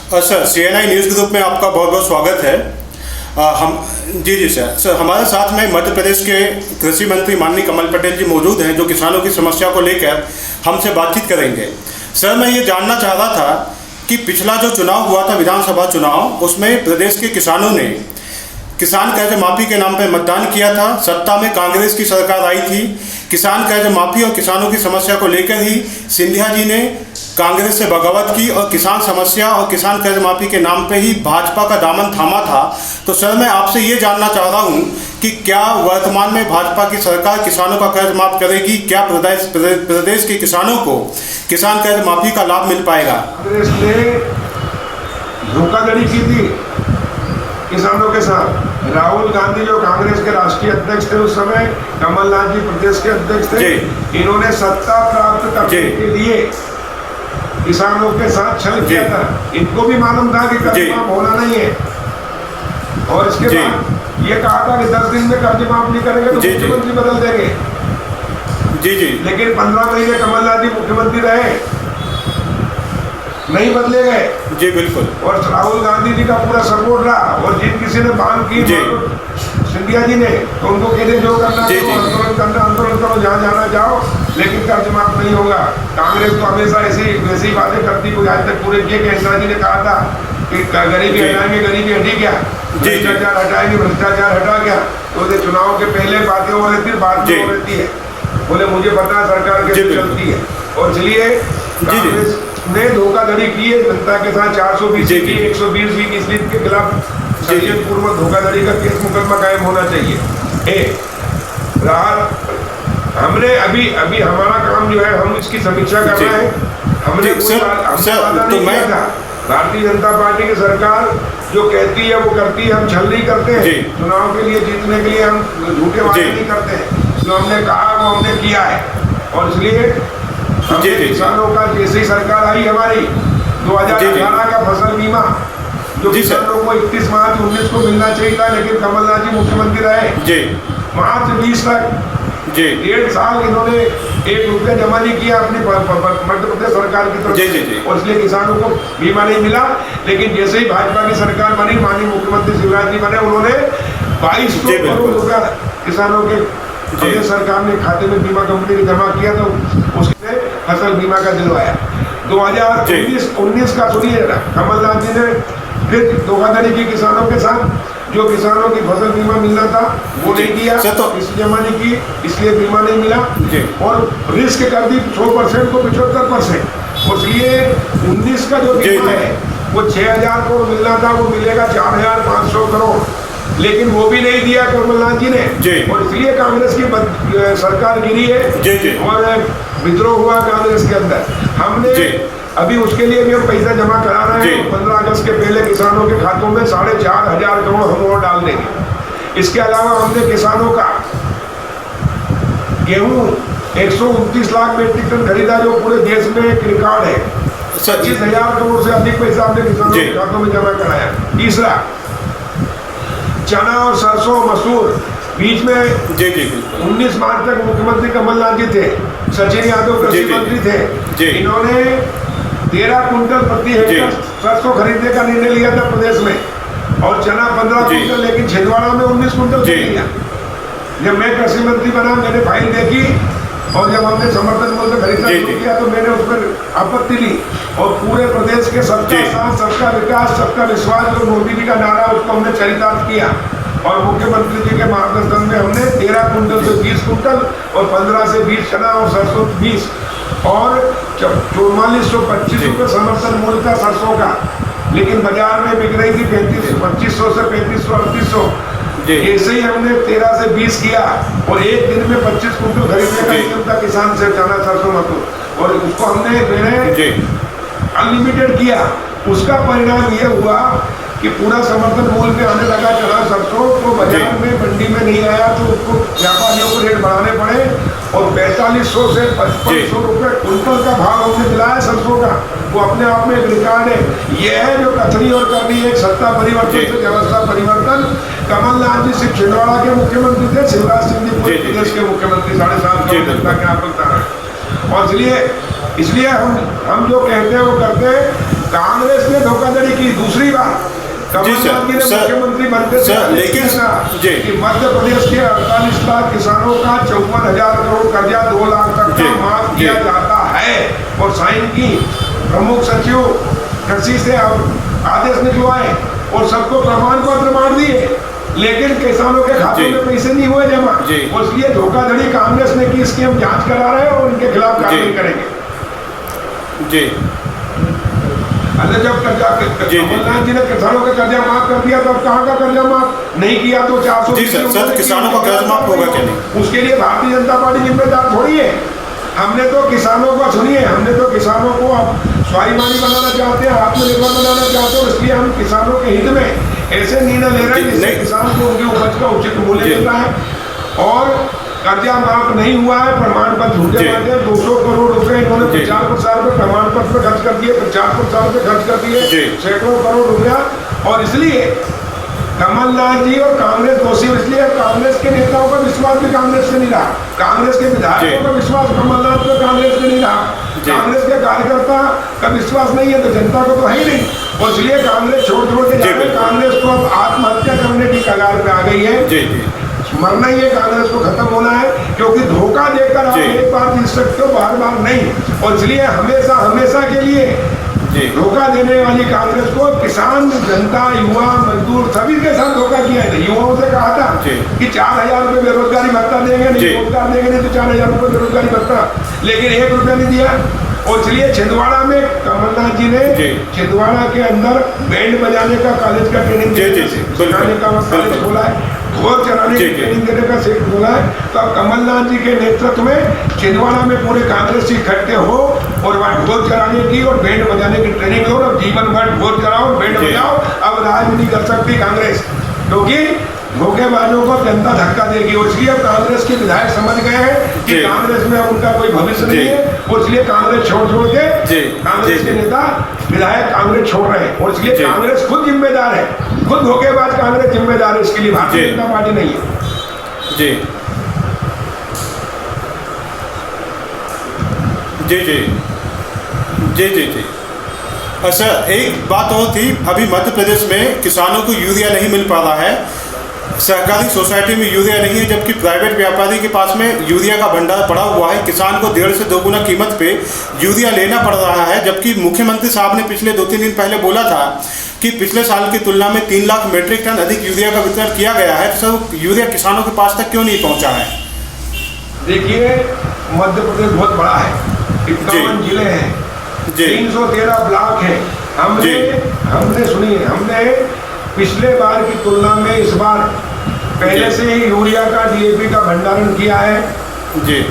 Sir CNI news group में आपका बहुत बहुत स्वागत है। हम जी सर हमारे साथ में मध्य प्रदेश के कृषि मंत्री माननीय कमल पटेल जी मौजूद हैं, जो किसानों की समस्या को लेकर हमसे बातचीत करेंगे। सर, मैं ये जानना चाह रहा था कि पिछला जो चुनाव हुआ था, विधानसभा चुनाव, उसमें प्रदेश के किसानों ने किसान कर्ज माफ़ी के नाम पर मतदान किया था। सत्ता में कांग्रेस की सरकार आई थी। किसान कर्ज माफ़ी और किसानों की समस्या को लेकर ही सिंधिया जी ने कांग्रेस से बगावत की और किसान समस्या और किसान कर्ज माफ़ी के नाम पे ही भाजपा का दामन थामा था। तो सर, मैं आपसे ये जानना चाह रहा हूँ कि क्या वर्तमान में भाजपा की सरकार किसानों का कर्ज माफ़ करेगी? क्या प्रदेश के किसानों को किसान कर्ज माफ़ी का लाभ मिल पाएगा? कांग्रेस ने धोखाधड़ी की थी किसानों के साथ। राहुल गांधी जो कांग्रेस के राष्ट्रीय अध्यक्ष थे उस समय, कमलनाथ जी प्रदेश के अध्यक्ष थे, इन्होंने सत्ता प्राप्त करने के लिए किसानों के साथ छल किया था। इनको भी मालूम था कि कर्ज माफ होना नहीं है, और इसके बाद ये कहा था कि 10 दिन में कर्ज माफ नहीं करेंगे तो मुख्यमंत्री बदल देंगे। लेकिन 15 महीने कमलनाथ जी मुख्यमंत्री रहे, नहीं बदले गए। जी बिल्कुल। और राहुल गांधी जी का पूरा सपोर्ट रहा, और जिन किसी ने मांग की सिंधिया जी ने, तो उनको कहते जो करना आंदोलन करना, आंदोलन करो, जहाँ जाना जाओ, लेकिन कर्ज माफ नहीं होगा। कांग्रेस तो हमेशा ऐसी बातें करती, कोई आज तक पूरे किए। इंदिरा जी ने कहा था कि गरीबी हटाएंगे, गरीबी हटी गया, भ्रष्टाचार हटाएंगे, भ्रष्टाचार हटा गया। तो चुनाव के पहले बातें हो रही थी, बाद में हो रहती है। बोले मुझे पता है सरकार कैसे चलती है। और इसलिए कांग्रेस ने धोखाधड़ी की है जनता के साथ। 420 की 120 भी किसी के खिलाफ संयम पूर्वक धोखाधड़ी का केस मुकदमा कायम होना चाहिए। हमने अभी हमारा काम जो है, हम इसकी समीक्षा कर रहे हैं। हमने भारतीय जनता पार्टी की सरकार जो कहती है वो करती है, हम छल नहीं करते हैं। चुनाव के लिए जीतने के लिए हम झूठे वादे नहीं करते हैं। जो हमने कहा वो हमने किया है, और इसलिए किसानों का जैसे ही सरकार आई हमारी 2018 का फसल बीमा जो किसानों को 31 मार्च 19 को मिलना चाहिए था, लेकिन कमलनाथ जी मुख्यमंत्री रहे, मार्च 20 तक 1.5 साल इन्होंने 1 रुपया जमा नहीं किया अपनी मध्य प्रदेश सरकार की तरफ, और इसलिए किसानों को बीमा नहीं मिला। लेकिन जैसे ही भाजपा की सरकार बनी, माननीय मुख्यमंत्री शिवराज जी बने, उन्होंने 2200 करोड़ रुपया किसानों के प्रदेश सरकार ने खाते में बीमा कंपनी ने जमा किया, तो उसने फसल बीमा का दिलवाया। 2019 का सुनिए, कमलनाथ जी ने फिर धोखाधड़ी की किसानों के साथ। जो किसानों की फसल बीमा मिलना था वो नहीं किया, इसलिए जमा नहीं की, इसलिए बीमा नहीं मिला, और रिस्क कर दी 100% को 75%। इसलिए 19 का जो बीमा है वो 6000 करोड़ मिलना था, वो मिलेगा 4500 करोड़, लेकिन वो भी नहीं दिया कमलनाथ जी ने। और इसलिए कांग्रेस की सरकार गिरी है और विद्रोह हुआ कांग्रेस के अंदर। हमने अभी उसके लिए भी हम पैसा जमा करा रहे हैं। 15 अगस्त के पहले किसानों के खातों में 4500 करोड़ हम और डाल देंगे। इसके अलावा हमने किसानों का गेहूं 129 लाख मीट्रिक टन खरीदा, जो पूरे देश में एक रिकॉर्ड है। 25,000 करोड़ से अधिक पैसा हमने किसानों के खातों में जमा कराया। तीसरा, चना और सरसों मसूर बीच में 19 मार्च तक मुख्यमंत्री कमलनाथ जी थे, सचिन यादव कृषि मंत्री थे। इन्होंने 13 कुंटल प्रति हेक्टेयर सरसों खरीदने का निर्णय लिया था प्रदेश में, और चना 15 कुंटल, लेकिन छिंदवाड़ा में 19 कुंटल लिया। जब मैं कृषि मंत्री बना, मैंने फाइल देखी, और जब हमने समर्थन मूल्य खरीदना शुरू किया तो मैंने उस पर आपत्ति ली, और पूरे प्रदेश के सबका साथ, सबका विकास, सबका विश्वास, जो मोदी जी का नारा, उसको हमने चरितार्थ किया। और मुख्यमंत्री जी के मार्गदर्शन में हमने 13 कुंटल से 20 कुंटल, और 15 से 20 चना और सरसों 20, और 4425 रुपये समर्थन मूल्य था सरसों का, लेकिन बाजार में बिक रही थी 2500 से 3500 3800। ऐसे ही हमने 13 से 20 किया, और एक दिन में 25 कुंटल खरीदने का नियम था किसान से चना सरसों मसूर, और उसको हमने अनलिमिटेड किया। उसका परिणाम ये हुआ कि पूरा समर्थन मूल्य पे आने लगा चना सरसों, तो बाजार में मंडी में नहीं आया, तो उसको व्यापारियों को रेट बढ़ाने पड़े, और 4500 से 5500 रुपये कुंटल का भाव हमने दिलाया सरसों का। वो अपने आप में एक रिकॉर्ड है। ये है जो कथनी और करनी है, सत्ता परिवर्तन से व्यवस्था परिवर्तन। कमलनाथ जी सिर्फ छिंदवाड़ा के मुख्यमंत्री थे, शिवराज सिंह जी पूरे प्रदेश के मुख्यमंत्री 7.5 करोड़ जनता के आप बता रहे हैं। और इसलिए हम जो कहते हैं वो करते हैं। कांग्रेस ने धोखाधड़ी की दूसरी बार। कमलनाथ जी ने मुख्यमंत्री बनते थे, लेकिन कि मध्य प्रदेश के 48 लाख किसानों का 54,000 करोड़ कर्जा 2 लाख तक का माफ किया जाता है, और साइन की प्रमुख सचिव कृषि से आदेश निकलवाए और सबको प्रमाण पत्र बांट दिए, लेकिन किसानों के खातों में पैसे नहीं हुए जमा। और इसलिए धोखाधड़ी कांग्रेस ने की, इसकी हम जांच करा रहे हैं और उनके खिलाफ कार्रवाई करेंगे। जी अरे जब कर्जा कमलनाथ जी ने किसानों का कर्जा माफ कर दिया, तो अब कहाँ का कर्जा माफ नहीं किया? तो 400 सर किसानों का कर्ज माफ होगा क्या नहीं? उसके लिए भारतीय जनता पार्टी जिम्मेदार थोड़ी है। हमने तो किसानों को सुनिए, हमने तो किसानों को अब स्वाभिमानी बनाना चाहते हैं, आत्मनिर्भर बनाना चाहते हैं, इसलिए हम किसानों के हित में ऐसे निर्णय ले रहे हैं जिससे किसान को उनकी उपज का उचित मूल्य मिल रहा है। और कर्जा माफ नहीं हुआ है, प्रमाण पत्र झूठे बांटे, 200 करोड़ रुपए इन्होंने प्रचार प्रसार पे प्रमाण पत्र पे खर्च कर दिए, प्रचार प्रसार पे खर्च कर दिए सैकड़ों करोड़ रुपया। और इसलिए कमलनाथ जी और कांग्रेस दोषी, इसलिए कांग्रेस के नेताओं का विश्वास भी कांग्रेस से नहीं रहा, कांग्रेस के विधायकों का विश्वास कमलनाथ पे कांग्रेस से नहीं रहा, कांग्रेस के कार्यकर्ता का विश्वास नहीं है तो जनता को तो है ही नहीं। और इसलिए कांग्रेस छोड़ के जा रहे, कांग्रेस तो अब आत्महत्या करने की कगार पे आ गई है। मरना ही है, कांग्रेस को खत्म होना है, क्योंकि धोखा देकर आप एक बार जीत सकते हो, बार बार नहीं। और इसलिए हमेशा हमेशा के लिए धोखा देने वाली कांग्रेस को किसान, जनता, युवा, मजदूर सभी के साथ धोखा किया है। युवाओं से कहा था कि 4,000 रुपये बेरोजगारी भत्ता देंगे, नहीं रोजगार देंगे नहीं तो 4,000 रुपये बेरोजगारी भत्ता, लेकिन 1 रुपया नहीं दिया। और इसलिए छिंदवाड़ा में कमलनाथ जी ने छिंदवाड़ा के अंदर बैंड बजाने का कॉलेज का ट्रेनिंग सिखाने का कॉलेज खोला है, घोर चराने की ट्रेनिंग देने का सेट खोला है। तो अब कमलनाथ जी के नेतृत्व में छिंदवाड़ा में पूरे कांग्रेस इकट्ठे हो और वहाँ ढोल चराने की और बैंड बजाने की ट्रेनिंग लो, और जीवन भर ढोल चराओ बैंड बजाओ। अब राज नहीं कर सकती कांग्रेस, क्योंकि धोखेबाजों को जनता धक्का देगी। और इसलिए कांग्रेस के विधायक समझ गए हैं कि कांग्रेस में उनका कोई भविष्य नहीं है, और इसलिए कांग्रेस छोड़ के कांग्रेस के नेता विधायक कांग्रेस छोड़ रहे हैं। और इसलिए कांग्रेस खुद जिम्मेदार है, खुद धोखेबाज कांग्रेस जिम्मेदार है, इसके लिए भारतीय जनता पार्टी नहीं है। जी जी जी जी जी जी अच्छा, एक बात और थी, अभी मध्य प्रदेश में किसानों को यूरिया नहीं मिल पा रहा है, सहकारी सोसाइटी में यूरिया नहीं है, जबकि प्राइवेट व्यापारी के पास में यूरिया का भंडार पड़ा हुआ है। किसान को 1.5 से 2 गुना कीमत पे यूरिया लेना पड़ रहा है, जबकि मुख्यमंत्री साहब ने पिछले 2-3 दिन पहले बोला था कि पिछले साल की तुलना में 3 लाख मीट्रिक टन अधिक यूरिया का वितरण किया गया है। तो सर यूरिया किसानों के पास तक क्यों नहीं पहुँचा है? देखिए, मध्य प्रदेश बहुत बड़ा है, 51 जिले हैं, 313 ब्लॉक हैं। हमने पिछले बार की तुलना में इस बार पहले से ही यूरिया का, डीएपी का भंडारण किया है।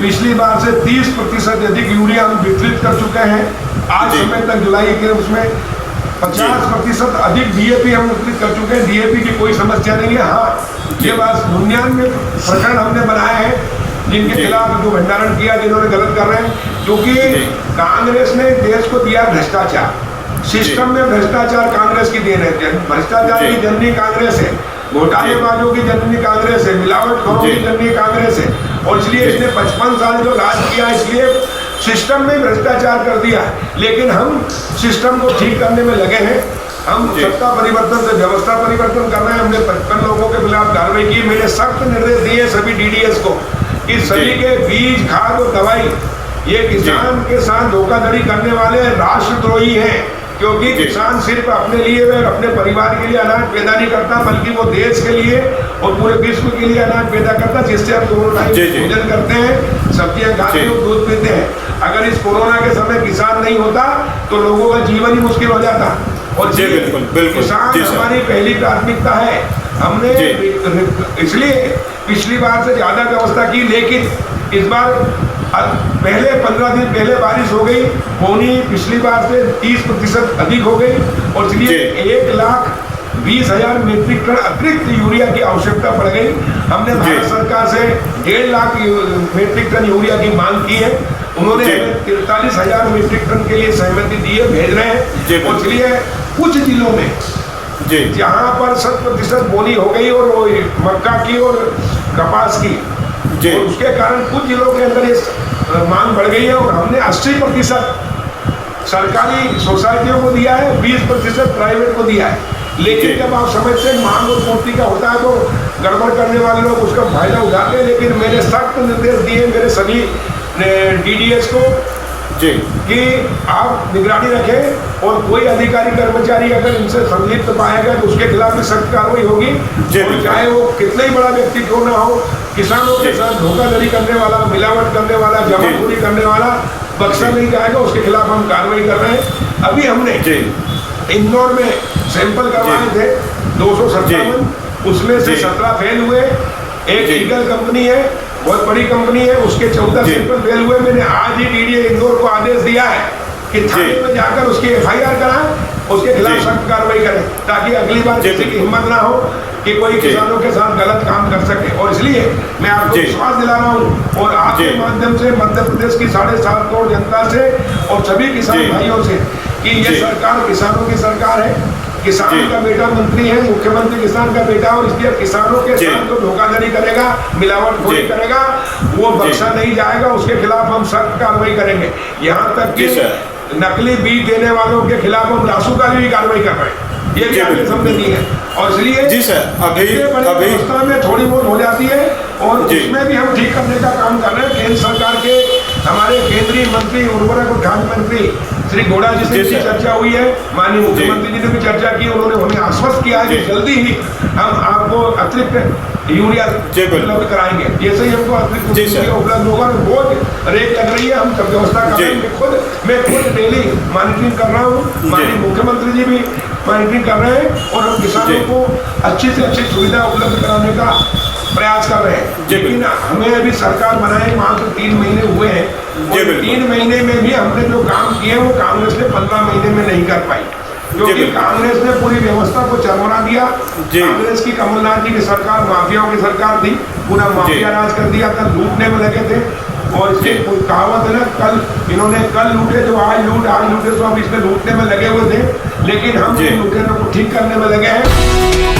पिछली बार से 30% अधिक यूरिया हम वितरित कर चुके हैं। आज समय तक जुलाई के उसमें 50% अधिक डीएपी हम वितरित कर चुके हैं। डीएपी की कोई समस्या नहीं है। हाँ, ये बात 99 प्रकरण हमने बनाए हैं जिनके खिलाफ जो भंडारण किया, जिन्होंने गलत कर रहे हैं, क्योंकि कांग्रेस ने देश को दिया भ्रष्टाचार, सिस्टम में भ्रष्टाचार कांग्रेस की देन है। भ्रष्टाचार की जननी कांग्रेस है, घोटालेबाजों की जननी कांग्रेस है, मिलावटखोरों की जननी कांग्रेस है। और इसलिए इसने 55 साल जो राज किया, इसलिए सिस्टम में भ्रष्टाचार कर दिया। लेकिन हम सिस्टम को ठीक करने में लगे हैं। हम सत्ता परिवर्तन से व्यवस्था परिवर्तन कर रहे हैं। हमने 55 लोगों के खिलाफ कार्रवाई की। मैंने सख्त निर्देश दिए सभी डीडीएस को कि सभी के बीज, खाद और दवाई, ये किसान के साथ धोखाधड़ी करने वाले राष्ट्रद्रोही हैं, क्योंकि किसान सिर्फ अपने लिए व अपने परिवार के लिए अनाज पैदा नहीं करता, बल्कि वो देश के लिए और पूरे विश्व के लिए अनाज पैदा करता, जिससे हम दोनों टाइम भोजन करते हैं, सब्जियां खाते हैं, दूध पीते हैं। अगर इस कोरोना के समय किसान नहीं होता तो लोगों का जीवन ही मुश्किल हो जाता। और किसान हमारी पहली प्राथमिकता है। हमने इसलिए पिछली बार से ज़्यादा व्यवस्था की, लेकिन इस बार पहले 15 दिन पहले बारिश हो गई, पौनी पिछली बार से 30% अधिक हो गई। और इसलिए 1,20,000 मीट्रिक टन अतिरिक्त यूरिया की आवश्यकता पड़ गई। हमने भारत सरकार से 1.5 लाख मीट्रिक टन यूरिया की मांग की है। उन्होंने 43,000 मीट्रिक टन के लिए सहमति दी है, भेज रहे हैं। और इसलिए कुछ जिलों में जहाँ पर 100% बोनी हो गई और वो मक्का की और कपास की, और उसके कारण कुछ जिलों के अंदर ये मांग बढ़ गई है। और हमने 80% सरकारी सोसाइटियों को दिया है, 20% प्राइवेट को दिया है। लेकिन जब आप समझते हैं मांग और पूर्ति का होता है तो गड़बड़ करने वाले लोग उसका फायदा उठाते हैं। लेकिन मैंने सख्त निर्देश दिए मेरे सभी DDS को जी कि आप निगरानी रखें और कोई अधिकारी कर्मचारी अगर इनसे संलिप्त पाएगा तो उसके खिलाफ भी सख्त कार्रवाई होगी। और चाहे वो कितना ही बड़ा व्यक्ति क्यों ना हो, किसानों के साथ धोखाधड़ी करने वाला, मिलावट करने वाला, जमाखोरी करने वाला बख्शा नहीं जाएगा, उसके खिलाफ हम कार्रवाई कर रहे हैं। अभी हमने इंदौर में सैंपल करवाए थे 257, उसमें से 17 फेल हुए। एक लीगल कंपनी है, बहुत बड़ी कंपनी है, उसके 14 सैंपल फेल हुए। मैंने आज ही DDA इंदौर को आदेश दिया है कि थाने में जाकर उसकी FIR कराएं, उसके खिलाफ सख्त कार्रवाई करें, ताकि अगली बार किसी की हिम्मत ना हो कि कोई किसानों के साथ गलत काम कर सके। और इसलिए मैं आपको विश्वास दिला रहा हूँ और आपके माध्यम से मध्य प्रदेश की 7.5 करोड़ जनता से और सभी किसान भाइयों से कि ये सरकार किसानों की सरकार है। किसान का बेटा मंत्री है, मुख्यमंत्री किसान का बेटा, और इसलिए किसानों के साथ जो धोखाधड़ी करेगा, मिलावटखोरी करेगा, वो बख्शा नहीं जाएगा। उसके खिलाफ हम सख्त कार्रवाई करेंगे। यहाँ तक कि नकली बीज देने वालों के खिलाफ हम रासुका की कार्रवाई कर रहे हैं। ये भी आदेश हमने दी है। और इसलिए जी सर, अभी व्यवस्था में थोड़ी बहुत हो जाती है और उसमें भी हम ठीक करने का काम कर रहे हैं। केंद्र सरकार के हमारे केंद्रीय मंत्री, उर्वरक और खाद्य मंत्री श्री गौड़ा जी से भी चर्चा हुई है, माननीय मुख्यमंत्री जी ने भी चर्चा की। उन्होंने हमें आश्वस्त किया है कि जल्दी ही हम आपको अतिरिक्त यूरिया उपलब्ध कराएंगे। जैसे ही हमको अतिरिक्त यूरिया उपलब्ध होगा तो बहुत रेट लग रही है, हम सब व्यवस्था कर रहे हैं। मैं खुद डेली मॉनिटरिंग कर रहा हूँ, माननीय मुख्यमंत्री जी भी मॉनिटरिंग कर रहे हैं और हम किसानों को अच्छी से अच्छी सुविधा उपलब्ध कराने का प्रयास कर रहे हैं। लेकिन हमें अभी सरकार बनाए मात्र 3 महीने हुए हैं और 3 महीने में भी हमने जो काम किए वो कांग्रेस ने 15 महीने में नहीं कर पाई, क्योंकि कांग्रेस ने पूरी व्यवस्था को चरमरा दिया। कांग्रेस की कमलनाथ जी की सरकार माफियाओं की सरकार थी, पूरा माफिया राज कर दिया था, लूटने में लगे थे। और इसकी कोई कहावत है ना, कल लूटे तो आज लूटे तो अब इसमें लूटने में लगे हुए थे। लेकिन हम लूटे को ठीक करने में लगे हैं।